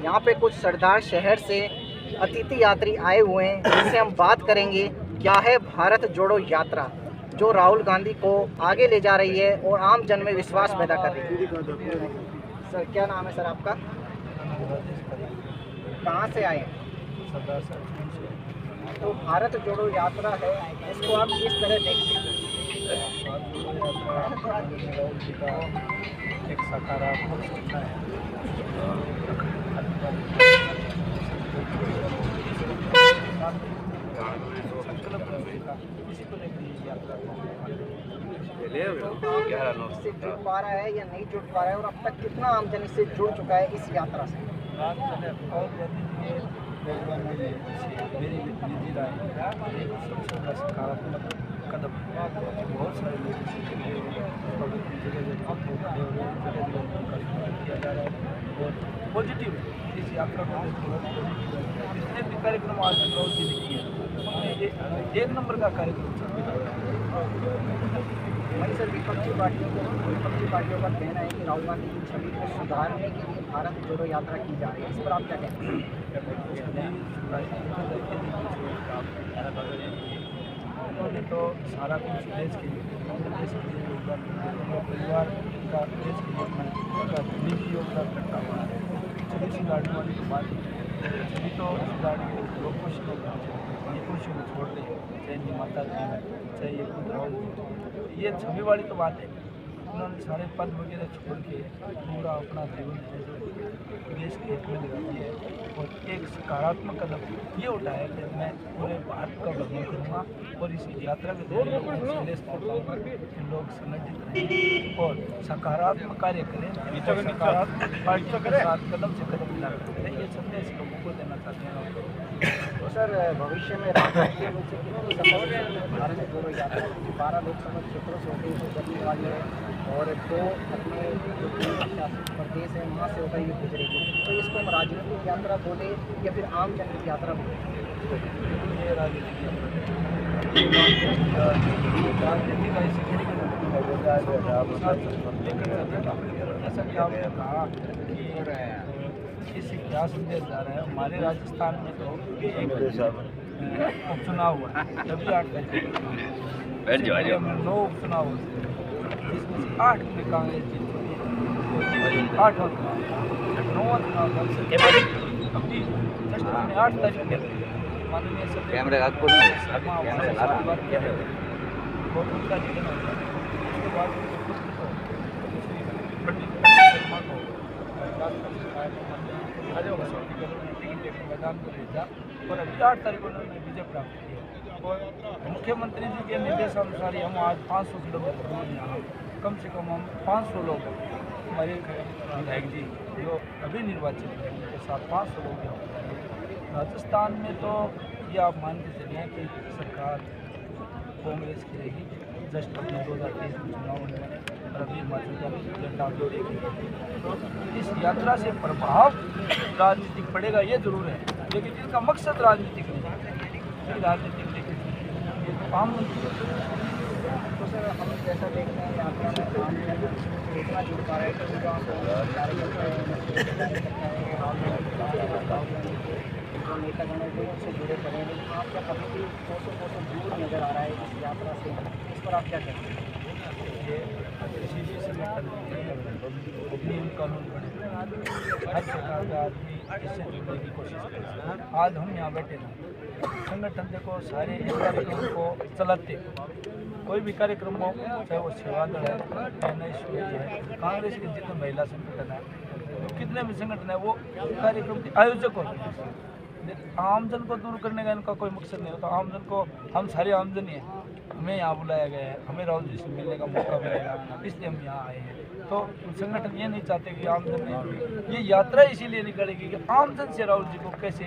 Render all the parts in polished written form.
यहाँ पे कुछ सरदार शहर से अतिथि यात्री आए हुए हैं, जिनसे हम बात करेंगे क्या है भारत जोड़ो यात्रा, जो राहुल गांधी को आगे ले जा रही है और आम जन में विश्वास पैदा कर रही है। सर क्या नाम है सर आपका? कहाँ से आए हैं? तो भारत जोड़ो यात्रा है, इसको आप किस तरह देखते हैं? एक सकारात्मक सूचना है। इसी को लेकर ये यात्रा इससे जुड़ पा रहा है या नहीं जुड़ पा रहा है, और अब तक कितना आमजन इससे जुड़ चुका है इस यात्रा से? मेरी निजी राय एक सबसे बड़ा सकारात्मक कदम बहुत सारे लोग किया जा रहा है और पॉजिटिव इस यात्रा को जितने भी कार्यक्रम आज तक राहुल जी ने किए उनमें ये एक नंबर का कार्यक्रम वहीं सर विपक्षी पार्टियों का कहना है कि राहुल गांधी की छवि को सुधारने के लिए भारत जोड़ो यात्रा की जा रही है, इस पर आप क्या कहते हैं? उन्होंने तो सारा कुछ देश के लिए योगदान परिवार का देश के लिए निजी योगदान करता हुआ है। छवि सुधारने वाली तो बात छवि तो सुधारने लोग कुछ लोग ये कुछ छोड़ दें, चाहे निर्माता जी चाहे ये खुद राहुल, ये छवि वाली तो बात है। उन्होंने सारे पद वगैरह छोड़ के पूरा अपना जीवन देश के हित में लगा दिया है और एक सकारात्मक कदम ये उठाया कि मैं पूरे भारत का भ्रमण करूँगा और इस यात्रा के जरिए संदेश पहुँचाऊँगा कि लोग संगठित रहें और सकारात्मक कार्य करें, सकारात्मक पार्टियों के साथ कदम से कदम मिला करें, ये संदेश लोगों को देना चाहते हैं। तो सर भविष्य में राजनीतिक रूप से कितनी सफल भारत जोड़ो यात्रा 12 लोकसभा क्षेत्रों से होकर ये गुजरने वाली है और 2 अपने जो केंद्र शासित प्रदेश है वहाँ से होकर ये गुजरेगी, तो इसको हम राजनीतिक यात्रा बोले या फिर आम जन की यात्रा बोले? ये राजनीतिक जैसा कि आपने कहा कि इससे क्या संदेश जा रहा है। हमारे राजस्थान में तो उपचुनाव हुआ तभी 8 तारीख में 9 उपचुनाव हुए, इसमें से 8 में कांग्रेस जीती, 8 चुनाव 9 चुनाव अभी जस्ट हमने 8 तारीख के माननीय कैमरे आपको बहुत उनका निधन हो गया। उसके बाद मैदान को ले जा और अभी 8 तारीख को उन्होंने विजय प्राप्त किया और मुख्यमंत्री जी के निर्देशानुसार हम आज 500 किलोमीटर दूर यहाँ कम से कम हम 500 लोग हमारे विधायक जी जो अभी निर्वाचित हैं उनके साथ 500 लोग यहाँ। राजस्थान में तो ये आप मान के चलिए कि सरकार कांग्रेस की रहेगी, जस्ट अपने 2023 में चुनाव होने वाले और अभी हिमाचल का झंडा जोड़ेगी। तो इस यात्रा से प्रभाव राजनीतिक पड़ेगा ये जरूर है, लेकिन इसका मकसद राजनीतिक नहीं, राजनीतिक लेकिन ये तो आम तो सर हम जैसा देखते हैं यात्रा में आम जन इतना जुड़ पा रहे हैं जो नेतागण है वो उससे जुड़े पड़े हैं, लेकिन आपका कभी भी कोसों दूर नजर आ रहा है इस यात्रा से, इस पर आप क्या कहते हैं? ये किसी भी संगठन नियम कानून बने, हर प्रकार का आदमी इससे जुड़ने की कोशिश करे। आज हम यहाँ बैठे ना, संगठन देखो सारे इस कार्यक्रम को चलाते, कोई भी कार्यक्रम हो चाहे वो सेवा दल है, है कांग्रेस के जितने महिला संगठन है, तो कितने भी संगठन है वो कार्यक्रम के आयोजक होते हैं। आमजन को दूर करने का इनका कोई मकसद नहीं होता। आमजन को हम सारे आमजन ही हैं, हमें यहाँ बुलाया गया है, हमें राहुल जी से मिलने का मौका मिलेगा, इसलिए हम यहाँ आए हैं। तो संगठन ये नहीं चाहते कि आमजन ने ये यात्रा इसीलिए निकालेगी कि आमजन से राहुल जी को कैसे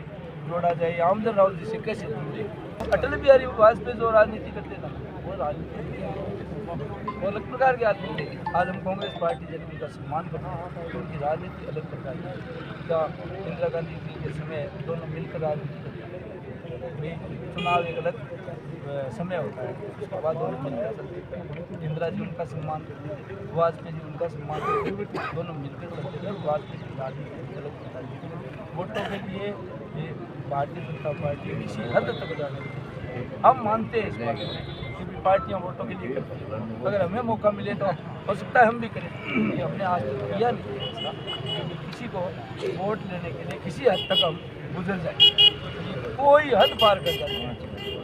जोड़ा जाए, आमजन राहुल जी से कैसे जुड़े। अटल बिहारी वाजपेयी जो राजनीति करते थे वो राजनीति वो अलग प्रकार के आदमी थे। आज हम कांग्रेस पार्टी जब उनका सम्मान करते हैं तो उनकी राजनीति अलग प्रकार की या इंदिरा गांधी जी के समय दोनों मिलकर राजनीति करते हैं। चुनाव एक अलग समय होता है, उसके बाद दोनों मिलकर इंदिरा जी उनका सम्मान करते थे, वाजपेयी जी उनका सम्मान करते हुए दोनों मिलकर चलते थे। राजनीति गलत होता है। वोटों के लिए ये भारतीय जनता पार्टी किसी हद तक जाने हम मानते हैं इस बात में कि पार्टियां वोटों के लिए करती हैं। अगर हमें मौका मिले तो हो सकता है हम भी करें। ये हमने आज तक किया नहीं है ऐसा कि किसी को वोट लेने के लिए किसी हद तक हम गुजर जाए, कोई हद पार कर जाते हैं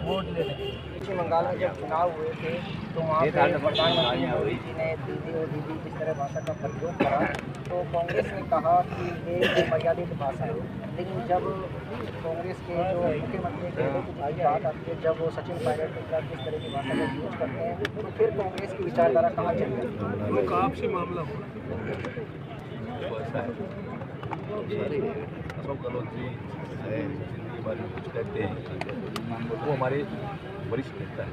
वोट लेने के लिए। पश्चिम बंगाल में जब चुनाव हुए थे तो वहाँ पे प्रधानमंत्री मोदी जी ने दीदी और दीदी जिस तरह भाषा का प्रयोग करा तो कांग्रेस ने कहा कि ये मर्यादित भाषा है। लेकिन जब कांग्रेस के जो मुख्यमंत्री थे की बात आती है, जब वो सचिन पायलट के साथ किस तरह की भाषा का यूज करते हैं तो फिर कांग्रेस की विचारधारा कहाँ चल रही है? आपसे मामला हो अशोक गहलोत जी जिनके बारे में कुछ कहते हैं वो हमारे वरिष्ठ नेता है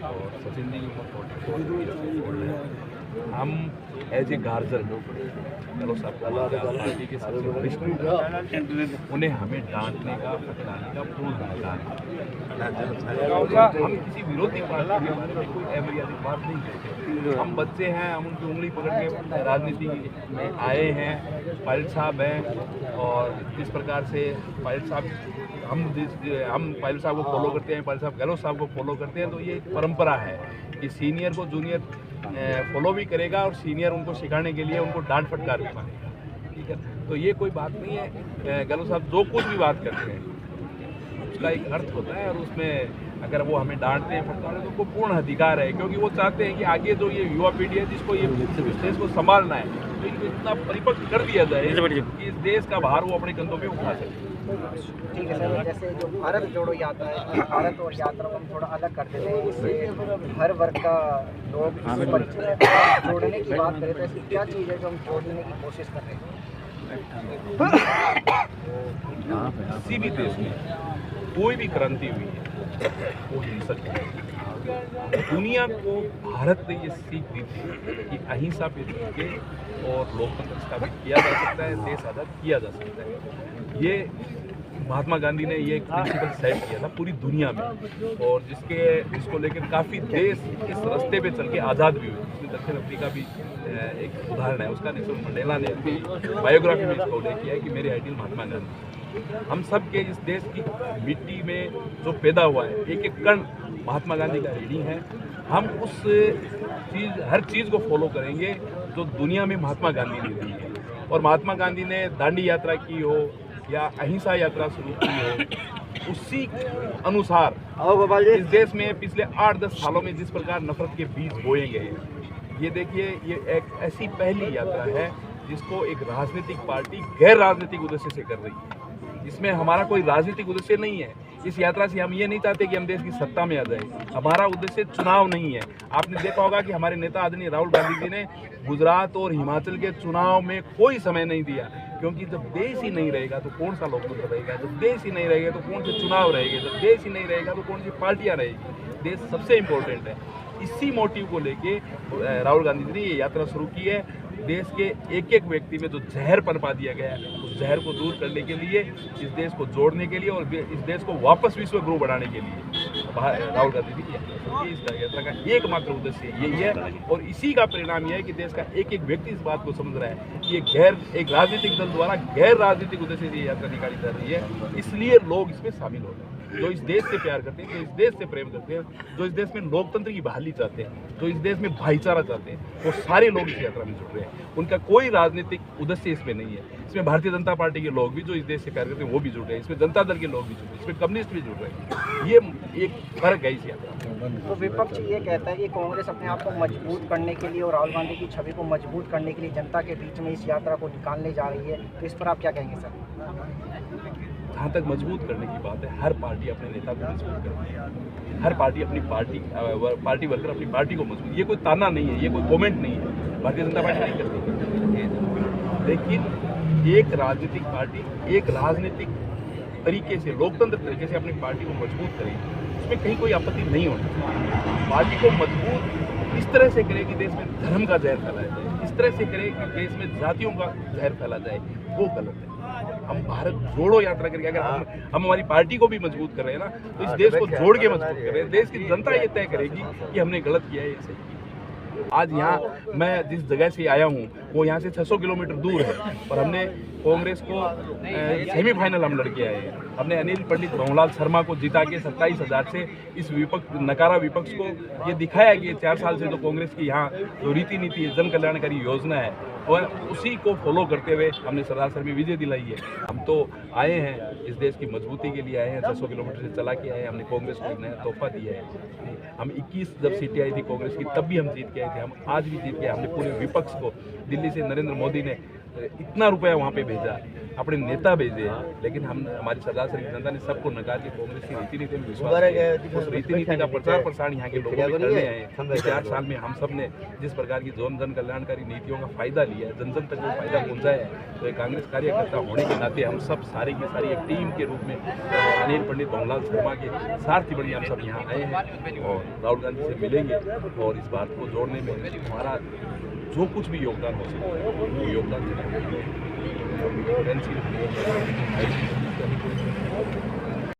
और सचिन जी की उम्र 44 हम एज ए गार्जियन गहलोत साहब पार्टी के सबसे वरिष्ठ नेता, उन्हें हमें डांटने का फटकारने का पूर्ण अधिकार है। हम किसी विरोधी पार्टी के बारे में कोई अमर्यादित बात नहीं करते। हम बच्चे हैं, हम उनकी उंगली पकड़ के राजनीति में आए हैं। पायलट साहब हैं और जिस प्रकार से पायलट साहब हम पायलट साहब को फॉलो करते हैं, पायलट साहब गहलोत साहब को फॉलो करते हैं, तो ये एक परंपरा है कि सीनियर को जूनियर फॉलो भी करेगा और सीनियर उनको सिखाने के लिए उनको डांट फटकार भी मानेगा। ठीक है, तो ये कोई बात नहीं है। गहलोत साहब जो कुछ भी बात करते हैं उसका एक अर्थ होता है और उसमें अगर वो हमें डांटते हैं फटकारते हैं तो उनको पूर्ण अधिकार है, क्योंकि वो चाहते हैं कि आगे जो ये युवा पीढ़ी है जिसको ये देश को संभालना है तो इनको इतना परिपक्व कर दिया जाए कि इस देश का भार वो अपने कंधों पे उठा सके। ठीक है सर, जैसे जो भारत जोड़ो यात्रा है, भारत और यात्रा को हम थोड़ा अलग कर देते हैं, इससे हर वर्ग का लोग इससे परिचित है। जोड़ने की बात करें तो ऐसी क्या चीज़ है जो हम जोड़ने की कोशिश कर रहे हैं? किसी भी देश में कोई भी क्रांति हुई है वो हिंसक है। दुनिया को भारत ने ये सीख दी थी कि अहिंसा पे चल के और लोकतंत्र स्थापित किया जा सकता है, देश आज़ाद किया जा सकता है। ये महात्मा गांधी ने ये एक प्रिंसिपल सेट किया था पूरी दुनिया में और जिसको लेकर काफ़ी देश इस रास्ते पे चल के आज़ाद भी हुए। इसमें दक्षिण अफ्रीका भी एक उदाहरण है उसका। नेल्सन मंडेला ने अपनी बायोग्राफी में इसको उल्लेख किया है कि मेरे आइडियल महात्मा गांधी। हम सब के इस देश की मिट्टी में जो पैदा हुआ है एक एक कण महात्मा गांधी का ऋणी है। हम उस हर चीज़ को फॉलो करेंगे जो दुनिया में महात्मा गांधी ने दी है। और महात्मा गांधी ने दांडी यात्रा की हो या अहिंसा यात्रा शुरू की हो, उसी अनुसार इस देश में पिछले 8-10 सालों में जिस प्रकार नफरत के बीज बोए गए हैं, ये देखिए ये एक ऐसी पहली यात्रा है जिसको एक राजनीतिक पार्टी गैर राजनीतिक उद्देश्य से कर रही है। इसमें हमारा कोई राजनीतिक उद्देश्य नहीं है। इस यात्रा से हम ये नहीं चाहते कि हम देश की सत्ता में आ जाए। हमारा उद्देश्य चुनाव नहीं है। आपने देखा होगा कि हमारे नेता आदरणीय राहुल गांधी जी ने गुजरात और हिमाचल के चुनाव में कोई समय नहीं दिया, क्योंकि जब देश ही नहीं रहेगा तो कौन सा लोकतंत्र रहेगा, जब देश ही नहीं रहेगा तो कौन से चुनाव रहेंगे, जब देश ही नहीं रहेगा तो कौन सी पार्टियां रहेगी। देश सबसे इम्पोर्टेंट है। इसी मोटिव को लेके राहुल गांधी जी ने ये यात्रा शुरू की है। देश के एक एक व्यक्ति में जो जहर पनपा दिया गया है उस जहर को दूर करने के लिए, इस देश को जोड़ने के लिए और इस देश को वापस विश्व गुरु बनाने के लिए राहुल गांधी जी की इस यात्रा का एकमात्र उद्देश्य यही है। और इसी का परिणाम यह है कि देश का एक एक व्यक्ति इस बात को समझ रहा है कि एक राजनीतिक दल द्वारा गैर राजनीतिक उद्देश्य से ये यात्रा निकाली जा रही है। इसलिए लोग इसमें शामिल हो रहे हैं, जो इस देश से प्यार करते हैं, जो इस देश से प्रेम करते हैं, जो इस देश में लोकतंत्र की बहाली चाहते हैं, जो इस देश में भाईचारा चाहते हैं, वो सारे लोग इस यात्रा में जुड़ रहे हैं। उनका कोई राजनीतिक उद्देश्य इसमें नहीं है। इसमें भारतीय जनता पार्टी के लोग भी जो इस देश से प्यार करते हैं वो भी जुड़ रहे हैं, इसमें जनता दल के लोग भी जुड़ रहे हैं, इसमें कम्युनिस्ट भी जुड़ रहे हैं। ये एक फर्क है इस यात्रा। तो विपक्ष ये कहता है कि कांग्रेस अपने आप को मजबूत करने के लिए और राहुल गांधी की छवि को मजबूत करने के लिए जनता के बीच में इस यात्रा को निकालने जा रही है, तो इस पर आप क्या कहेंगे सर? जहाँ तक मजबूत करने की बात है, हर पार्टी अपने नेता को मजबूत करती है। हर पार्टी अपनी पार्टी वर्कर अपनी पार्टी को मजबूत, ये कोई ताना नहीं है, ये कोई कमेंट नहीं है, भारतीय जनता पार्टी नहीं करती। लेकिन एक राजनीतिक पार्टी एक राजनीतिक तरीके से, लोकतंत्र तरीके से अपनी पार्टी को मजबूत करे, उसमें कहीं कोई आपत्ति नहीं होनी चाहिए। पार्टी को मजबूत इस तरह से करे कि देश में धर्म का जहर फैलाया जाए, इस तरह से करे कि देश में जातियों का जहर फैला जाए, वो गलत है। हम भारत जोड़ो यात्रा करके अगर हम हमारी पार्टी को भी मजबूत कर रहे हैं ना, तो इस देश को जोड़ के मजबूत कर रहे हैं। देश की जनता ये तय करेगी कि हमने गलत किया है या सही किया। आज यहाँ मैं जिस जगह से आया हूँ वो यहाँ से 600 किलोमीटर दूर है और हमने कांग्रेस को सेमीफाइनल हम लड़के आए हैं। हमने अनिल पंडित भंवरलाल शर्मा को जिता के 27,000 से इस नकारा विपक्ष को ये दिखाया कि 4 साल से तो कांग्रेस की यहाँ जो रीति नीति है, जन कल्याणकारी योजना है, और उसी को फॉलो करते हुए हमने सरदार सर में विजय दिलाई है। हम तो आए हैं इस देश की मजबूती के लिए आए हैं, 600 किलोमीटर से चला के आए हैं। हमने कांग्रेस को एक नया तोहफा दिया है। हम 21 जब सीटें आई थी कांग्रेस की तब भी हम जीत के आए थे, हम आज भी जीत के। हमने पूरे विपक्ष को दिल्ली से नरेंद्र मोदी ने इतना रुपया वहाँ पे भेजा, अपने नेता भेजे, लेकिन हम हमारी सरदार सर की जनता ने सबको नकार के कांग्रेस की रीति नीति में विश्वास किया। उस रीति नीति का प्रचार प्रसार यहाँ के लोगों में करने आए हैं। 4 साल में हम सब ने जिस प्रकार की जन कल्याणकारी नीतियों का फायदा लिया है, जन जन तक वो फायदा पहुँचाया है, तो एक कांग्रेस कार्यकर्ता होने के नाते हम सब सारी की सारी एक टीम के रूप में अनिल पंडित भंवरलाल शर्मा के सारथी बड़ी हम सब यहाँ आए हैं और राहुल गांधी से मिलेंगे और इस बात को जोड़ने में हमारा जो कुछ भी योगदान हो सके वो योगदान देना